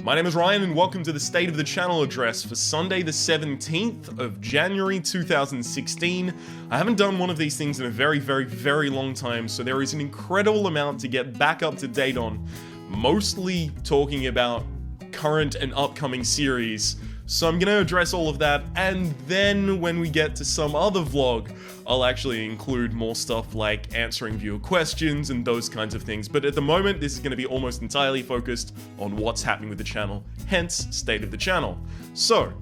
My name is Ryan and welcome to the State of the Channel address for Sunday the 17th of January 2016. I haven't done one of these things in a very long time, so there is an incredible amount to get back up to date on, mostly talking about current and upcoming series. So I'm gonna address all of that, and then when we get to some other vlog, I'll actually include more stuff like answering viewer questions and those kinds of things. But at the moment, this is gonna be almost entirely focused on what's happening with the channel, hence State of the Channel. So,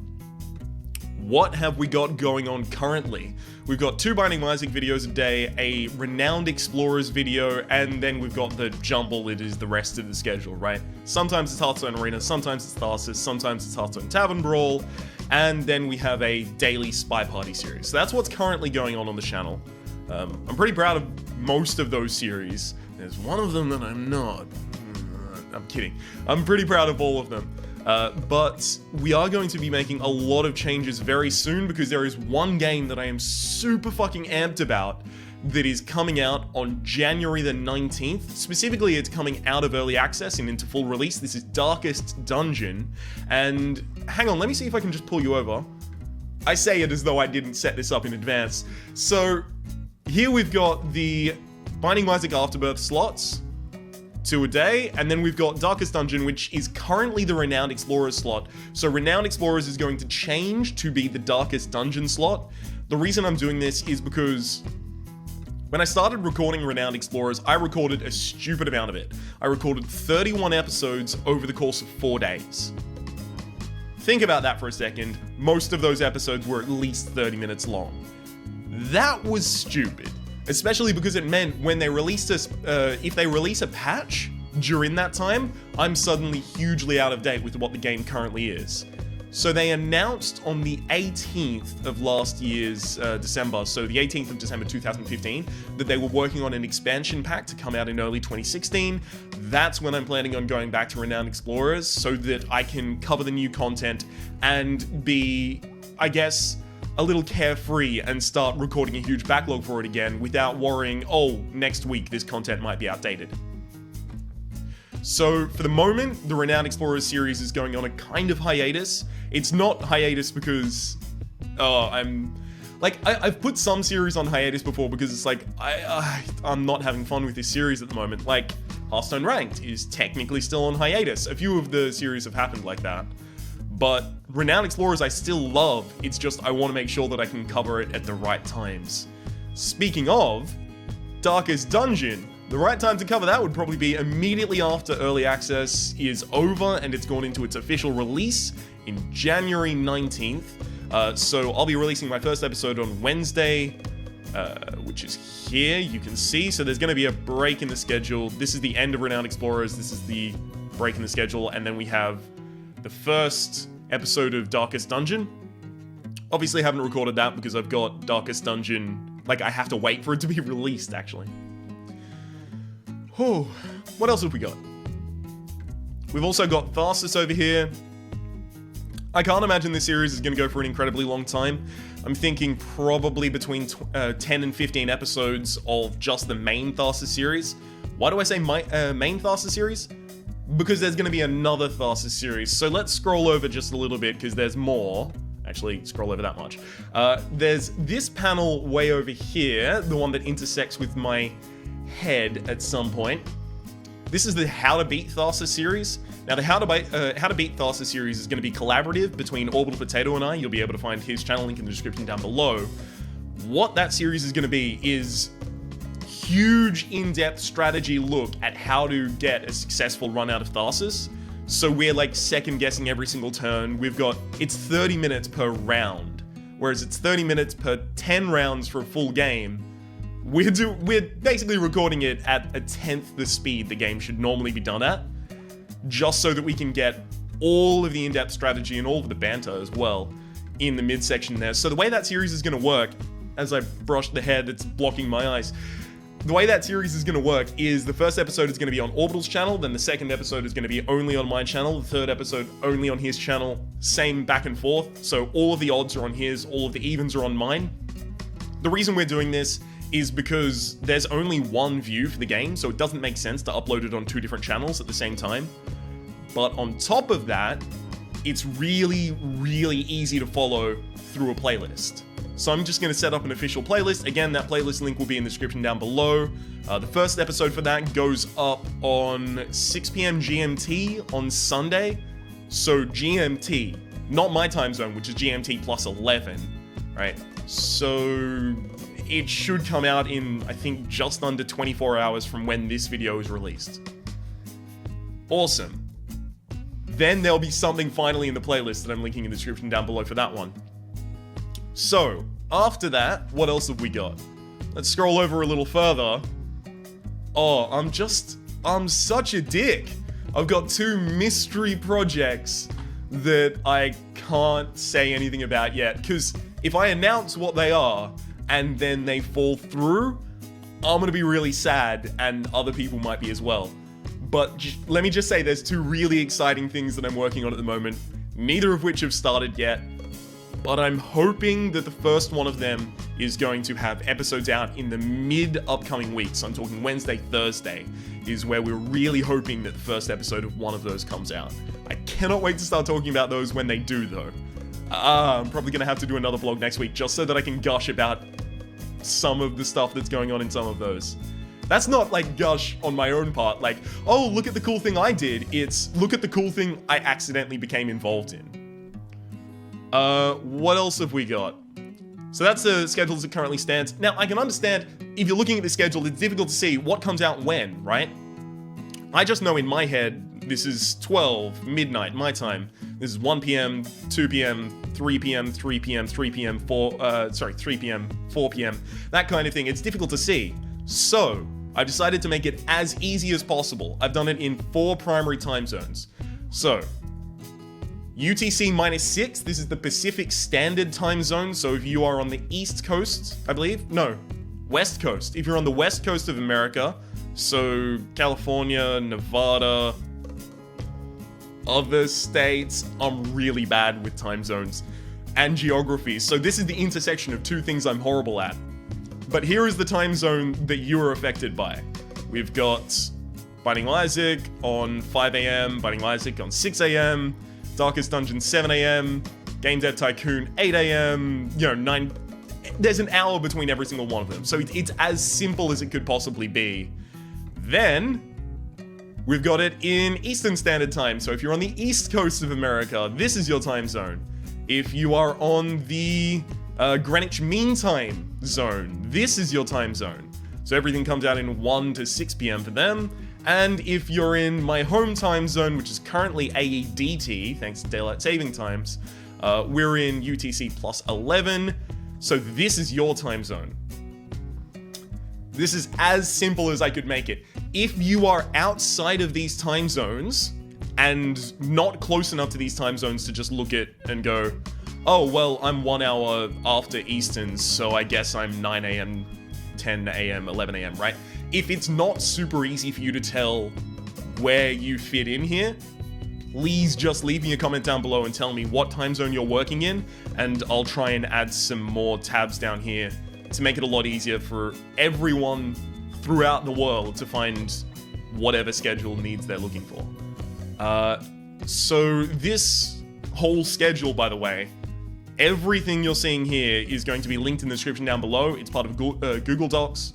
what have we got going on currently? We've got 2 Binding of Isaac videos a day, a Renowned Explorers video, and then we've got the jumble that is the rest of the schedule, right? Sometimes it's Hearthstone Arena, sometimes it's Tharsis, sometimes it's Hearthstone Tavern Brawl, and then we have a daily Spy Party series. So that's what's currently going on the channel. I'm pretty proud of most of those series. There's one of them that I'm not. I'm kidding. I'm pretty proud of all of them. But we are going to be making a lot of changes very soon because there is one game that I am super fucking amped about that is coming out on January the 19th. Specifically, it's coming out of early access and into full release. This is Darkest Dungeon. And hang on, let me see if I can just pull you over. I say it as though I didn't set this up in advance. So here we've got the Binding of Isaac Afterbirth slots, 2 a day, and then we've got Darkest Dungeon, which is currently the Renowned Explorers slot. So Renowned Explorers is going to change to be the Darkest Dungeon slot. The reason I'm doing this is because when I started recording Renowned Explorers, I recorded a stupid amount of it. I recorded 31 episodes over the course of 4 days. Think about that for a second. Most of those episodes were at least 30 minutes long. That was stupid. Especially because it meant when they released if they release a patch during that time, I'm suddenly hugely out of date with what the game currently is. So they announced on the 18th of last year's December, so the 18th of December 2015, that they were working on an expansion pack to come out in early 2016. That's when I'm planning on going back to Renowned Explorers so that I can cover the new content and be, I guess, a little carefree and start recording a huge backlog for it again without worrying, oh, next week this content might be outdated. So for the moment, the Renowned Explorers series is going on a kind of hiatus. It's not hiatus because I've put some series on hiatus before because it's like I'm not having fun with this series at the moment. Like Hearthstone Ranked is technically still on hiatus. A few of the series have happened like that. But Renowned Explorers I still love, it's just I want to make sure that I can cover it at the right times. Speaking of, Darkest Dungeon, the right time to cover that would probably be immediately after Early Access is over and it's gone into its official release in January 19th. So I'll be releasing my first episode on Wednesday, which is here, you can see. So there's going to be a break in the schedule. This is the end of Renowned Explorers, this is the break in the schedule, and then we have the first episode of Darkest Dungeon. Obviously I haven't recorded that because I've got Darkest Dungeon, like I have to wait for it to be released actually. Oh, what else have we got? We've also got Tharsis over here. I can't imagine this series is going to go for an incredibly long time. I'm thinking probably between 10 and 15 episodes of just the main Tharsis series. Why do I say main Tharsis series? Because there's going to be another Tharsis series. So let's scroll over just a little bit because there's more. Actually, scroll over that much. There's this panel way over here, the one that intersects with my head at some point. This is the How to Beat Tharsis series. Now, the How to Beat Tharsis series is going to be collaborative between Orbital Potato and I. You'll be able to find his channel link in the description down below. What that series is going to be is huge in-depth strategy look at how to get a successful run out of Tharsis. So we're like second guessing every single turn. It's 30 minutes per round, whereas it's 30 minutes per 10 rounds for a full game. We're basically recording it at a 10th the speed the game should normally be done at, just so that we can get all of the in-depth strategy and all of the banter as well in the midsection there. So the way that series is going to work, as I brush the hair that's blocking my eyes, the way that series is going to work is the first episode is going to be on Orbital's channel, then the second episode is going to be only on my channel, the third episode only on his channel, same back and forth, so all of the odds are on his, all of the evens are on mine. The reason we're doing this is because there's only one view for the game, so it doesn't make sense to upload it on 2 different channels at the same time. But on top of that, it's really, really easy to follow through a playlist. So I'm just going to set up an official playlist. Again, that playlist link will be in the description down below. The first episode for that goes up on 6 p.m. GMT on Sunday. So GMT, not my time zone, which is GMT plus 11, right? So it should come out in, I think, just under 24 hours from when this video is released. Awesome. Then there'll be something finally in the playlist that I'm linking in the description down below for that one. So, after that, what else have we got? Let's scroll over a little further. Oh, I'm such a dick. I've got 2 mystery projects that I can't say anything about yet, because if I announce what they are and then they fall through, I'm gonna be really sad, and other people might be as well. But let me just say, there's 2 really exciting things that I'm working on at the moment, neither of which have started yet, but I'm hoping that the first one of them is going to have episodes out in the mid-upcoming week. So I'm talking Wednesday, Thursday, is where we're really hoping that the first episode of one of those comes out. I cannot wait to start talking about those when they do, though. I'm probably going to have to do another vlog next week just so that I can gush about some of the stuff that's going on in some of those. That's not like gush on my own part, like, oh, look at the cool thing I did. It's, look at the cool thing I accidentally became involved in. What else have we got? So that's the schedule as it currently stands. Now, I can understand, if you're looking at the schedule, it's difficult to see what comes out when, right? I just know in my head, this is 12, midnight, my time. This is 1 p.m., 2 p.m., 3 p.m., 3 p.m., 3 p.m., 3 p.m., 4 p.m., that kind of thing. It's difficult to see. So, I've decided to make it as easy as possible. I've done it in 4 primary time zones. So, UTC -6, this is the Pacific Standard Time Zone, so if you are on the East Coast, I believe? No, West Coast. If you're on the West Coast of America, so California, Nevada, other states, I'm really bad with time zones and geography, so this is the intersection of 2 things I'm horrible at. But here is the time zone that you are affected by. We've got Binding Isaac on 5 a.m., Binding Isaac on 6 a.m., Darkest Dungeon 7 a.m., Game Dev Tycoon 8 a.m., 9... There's an hour between every single one of them, so it's as simple as it could possibly be. Then, we've got it in Eastern Standard Time, so if you're on the East Coast of America, this is your time zone. If you are on the Greenwich Mean Time zone, this is your time zone. So everything comes out in 1 to 6 p.m. for them. And if you're in my home time zone, which is currently AEDT, thanks to Daylight Saving Times, we're in UTC plus 11, so this is your time zone. This is as simple as I could make it. If you are outside of these time zones, and not close enough to these time zones to just look at and go, oh, well, I'm 1 hour after Eastern, so I guess I'm 9 a.m., 10 a.m., 11 a.m., right? If it's not super easy for you to tell where you fit in here, please just leave me a comment down below and tell me what time zone you're working in, and I'll try and add some more tabs down here to make it a lot easier for everyone throughout the world to find whatever schedule needs they're looking for. So this whole schedule, by the way, everything you're seeing here is going to be linked in the description down below. It's part of Google Docs.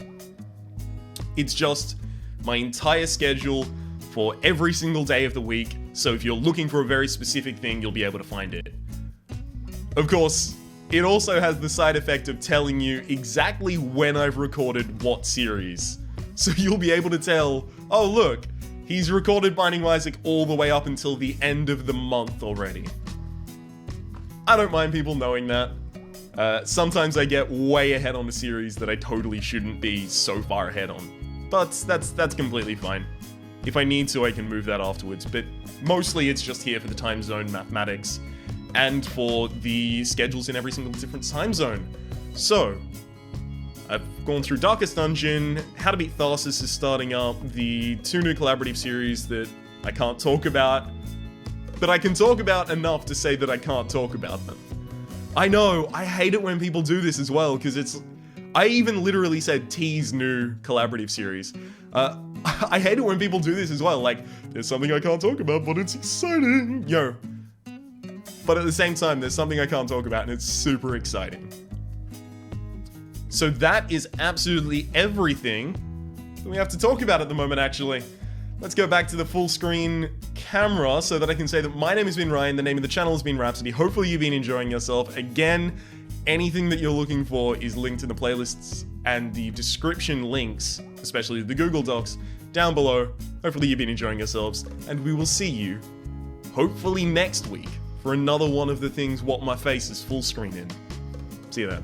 It's just my entire schedule for every single day of the week, so if you're looking for a very specific thing, you'll be able to find it. Of course, it also has the side effect of telling you exactly when I've recorded what series. So you'll be able to tell, oh look, he's recorded Binding Isaac all the way up until the end of the month already. I don't mind people knowing that. Sometimes I get way ahead on a series that I totally shouldn't be so far ahead on. But that's completely fine. If I need to, I can move that afterwards, but mostly it's just here for the time zone mathematics and for the schedules in every single different time zone. So, I've gone through Darkest Dungeon, How to Beat Tharsis is starting up, the 2 new collaborative series that I can't talk about, but I can talk about enough to say that I can't talk about them. I know, I hate it when people do this as well, because I even literally said tease new collaborative series. I hate it when people do this as well, like, there's something I can't talk about, but it's exciting. Yo. But at the same time, there's something I can't talk about, and it's super exciting. So that is absolutely everything that we have to talk about at the moment, actually. Let's go back to the full screen camera so that I can say that my name has been Ryan, the name of the channel has been Rhapsody. Hopefully you've been enjoying yourself. Again, anything that you're looking for is linked in the playlists and the description links, especially the Google Docs, down below. Hopefully you've been enjoying yourselves, and we will see you, hopefully next week, for another one of the things What My Face is full screen in. See you then.